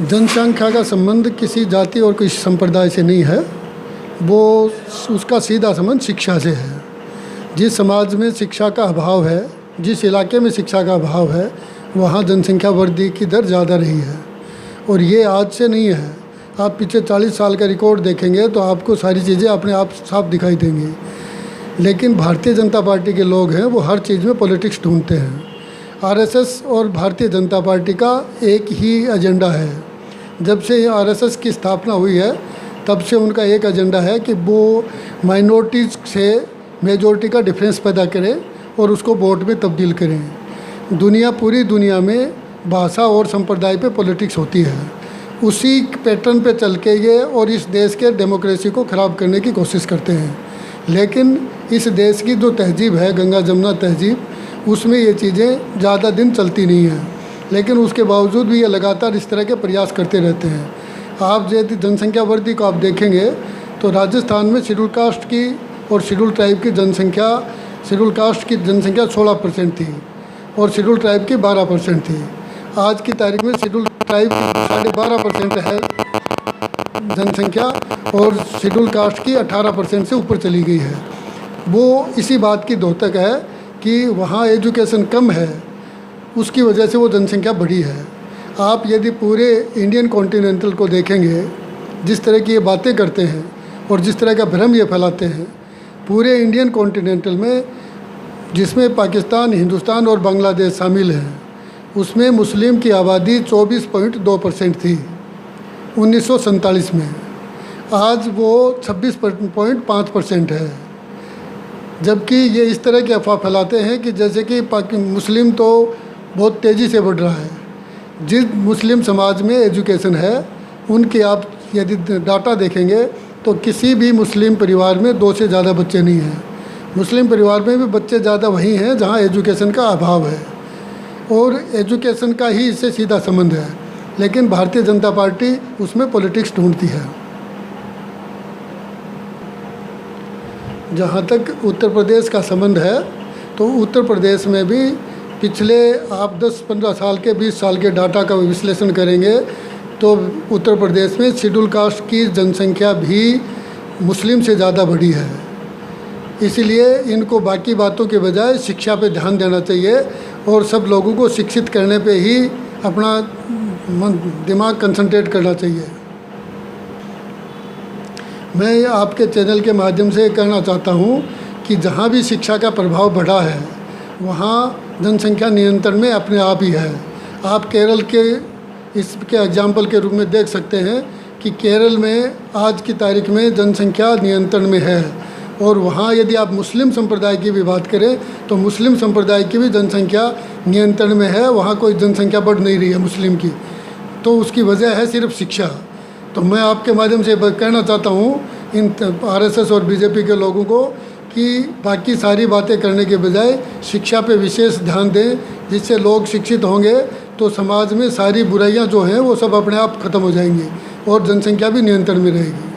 जनसंख्या का संबंध किसी जाति और किसी संप्रदाय से नहीं है, वो उसका सीधा संबंध शिक्षा से है। जिस समाज में शिक्षा का अभाव है, जिस इलाके में शिक्षा का अभाव है, वहाँ जनसंख्या वृद्धि की दर ज़्यादा रही है। और ये आज से नहीं है, आप पिछले 40 साल का रिकॉर्ड देखेंगे तो आपको सारी चीज़ें अपने आप साफ दिखाई देंगी। लेकिन भारतीय जनता पार्टी के लोग हैं, वो हर चीज़ में पॉलिटिक्स ढूंढते हैं। आरएसएस और भारतीय जनता पार्टी का एक ही एजेंडा है। जब से आरएसएस की स्थापना हुई है तब से उनका एक एजेंडा है कि वो माइनॉरिटीज़ से मेजॉरिटी का डिफरेंस पैदा करें और उसको वोट में तब्दील करें। पूरी दुनिया में भाषा और संप्रदाय पे पॉलिटिक्स होती है। उसी पैटर्न पे चल के ये और इस देश के डेमोक्रेसी को ख़राब करने की कोशिश करते हैं। लेकिन इस देश की जो तहजीब है, गंगा जमुना तहजीब, उसमें ये चीज़ें ज़्यादा दिन चलती नहीं हैं। लेकिन उसके बावजूद भी ये लगातार इस तरह के प्रयास करते रहते हैं। आप यदि जनसंख्या वृद्धि को आप देखेंगे तो राजस्थान में शेड्यूल कास्ट की और शेड्यूल ट्राइब की जनसंख्या, शेड्यूल कास्ट की जनसंख्या 16% थी और शेड्यूल ट्राइब की 12% थी। आज की तारीख में शेड्यूल ट्राइब की 12.5% है जनसंख्या और शेड्यूल कास्ट की 18% से ऊपर चली गई है। वो इसी बात की द्योतक है कि वहाँ एजुकेशन कम है, उसकी वजह से वो जनसंख्या बढ़ी है। आप यदि पूरे इंडियन कॉन्टिनेंटल को देखेंगे, जिस तरह की ये बातें करते हैं और जिस तरह का भ्रम ये फैलाते हैं, पूरे इंडियन कॉन्टिनेंटल में जिसमें पाकिस्तान, हिंदुस्तान और बांग्लादेश शामिल हैं, उसमें मुस्लिम की आबादी 24.2% थी 1947 में। आज वो 26.5% है। जबकि ये इस तरह की अफवाह फैलाते हैं कि जैसे कि मुस्लिम तो बहुत तेज़ी से बढ़ रहा है। जिस मुस्लिम समाज में एजुकेशन है, उनके आप यदि डाटा देखेंगे तो किसी भी मुस्लिम परिवार में 2 से ज़्यादा बच्चे नहीं हैं। मुस्लिम परिवार में भी बच्चे ज़्यादा वहीं हैं जहां एजुकेशन का अभाव है, और एजुकेशन का ही इससे सीधा संबंध है। लेकिन भारतीय जनता पार्टी उसमें पॉलिटिक्स ढूंढती है। जहाँ तक उत्तर प्रदेश का संबंध है, तो उत्तर प्रदेश में भी पिछले आप 10-15 साल के 20 साल के डाटा का विश्लेषण करेंगे तो उत्तर प्रदेश में शेड्यूल कास्ट की जनसंख्या भी मुस्लिम से ज़्यादा बढ़ी है। इसलिए इनको बाकी बातों के बजाय शिक्षा पे ध्यान देना चाहिए और सब लोगों को शिक्षित करने पे ही अपना दिमाग कंसंट्रेट करना चाहिए। मैं आपके चैनल के माध्यम से कहना चाहता हूँ कि जहाँ भी शिक्षा का प्रभाव बढ़ा है, वहाँ जनसंख्या नियंत्रण में अपने आप ही है। आप केरल के इसके एग्जाम्पल के रूप में देख सकते हैं कि केरल में आज की तारीख में जनसंख्या नियंत्रण में है। और वहाँ यदि आप मुस्लिम संप्रदाय की भी बात करें तो मुस्लिम संप्रदाय की भी जनसंख्या नियंत्रण में है। वहाँ कोई जनसंख्या बढ़ नहीं रही है मुस्लिम की। तो उसकी वजह है सिर्फ शिक्षा। तो मैं आपके माध्यम से कहना चाहता हूँ इन आरएसएस और बीजेपी के लोगों को कि बाकी सारी बातें करने के बजाय शिक्षा पे विशेष ध्यान दें, जिससे लोग शिक्षित होंगे तो समाज में सारी बुराइयां जो हैं वो सब अपने आप ख़त्म हो जाएंगी और जनसंख्या भी नियंत्रण में रहेगी।